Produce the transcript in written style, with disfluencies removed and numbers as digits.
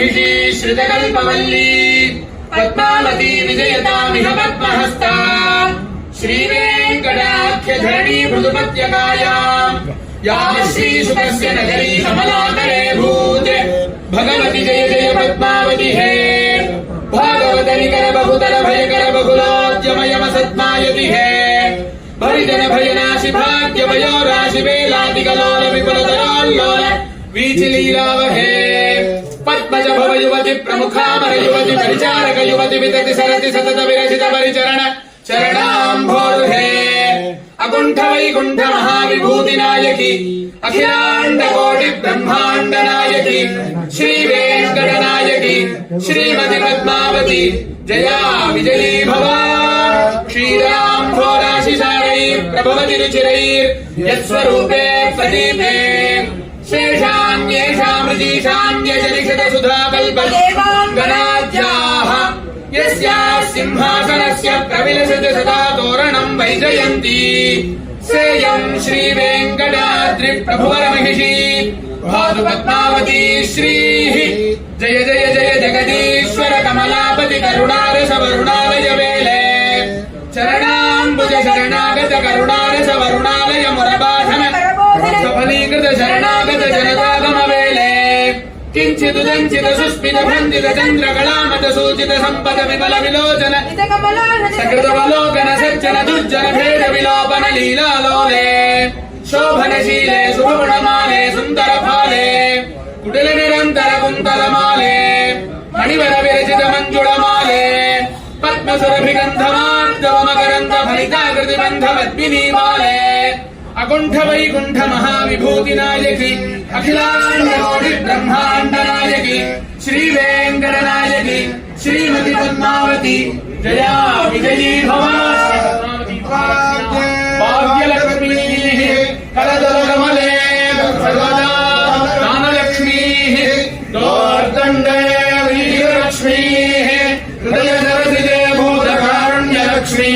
महिषी श्रितकल्पवल्ली पद्मावती विजयतामिह पद्महस्ता श्रीवेङ्कटाख्यधरणी मृदुपत्यकायाम् या श्रीसुतस्य नगरी कमलाकरे भूत् भगवती जय जय पद्मावती हे भागवत निकर बहुतर भयकर बहुलोद्यमयम सद्मायति हे भरिजन भयनाशि भाग्य भयो राशि वेलादिकलोल विपुलतरोल्लोल वीचिलीलावहे पद्मज भव युवति प्रमुखामर युवति परिचारक युवति वितति सरति सतत विरचित परिचरण चरणाम्भोरुहे अकुण्ठ वैकुण्ठ महाविभूति नायकी अखिलांड कोटि ब्रह्मांड नायकी श्री वेंकट नायकी श्रीमती पद्मावती जया विजयी भवा श्रीराम घोराशिशारैः प्रभवति रुचिरैः यत्स्वरूपे प्रदीपे शेषान्येषामृजीषान्यजनिषद सुधा कल्पदेवाङ्गनाध्याः यस्याः सिंहासनस्य प्रविलसति सदा तोरणं वैजयन्ती सेयम् श्रीवेङ्कटाद्रि प्रभुवरमहिषी भातु पद्मावती श्रीः जय जय जय जगदीश्वर कमलापति करुणारस वरुणालय वेले चरणाम्बुज शरणागत करुणारस वरुणालय मुरबाधन सफलीकृत शरणागत जनतागम वेले किञ्चिदुदञ्चित सुस्मित भ्रन्दित चन्द्रकलामत सूचित सम्पद विमल विलोचन सकृतवलोकन सज्जन दुर्जन भेद विलोपन लीलालोले शोभनशीले शुभगुणमाले सुन्दर फाले कुटिल निरन्तर कुन्तलमाले मणिवर विरचित मञ्जुळमाले पद्मसुरभिगन्धमार्दवमकरन्द फलिताकृतिबन्धवद्मिनीमाले अकुण्ठ वैकुण्ठ महाविभूति नायकी अखिलांड कोटि ब्रह्मांड नायकी श्री वेंकट नायकी श्रीमती पद्मावती जया विजयी भवा भाग्यलक्ष्मी करदलकमले सर्वदा दानलक्ष्मी दोर्दण्डे वीरलक्ष्मी हृदय सरसिजे भूतकारुण्यलक्ष्मी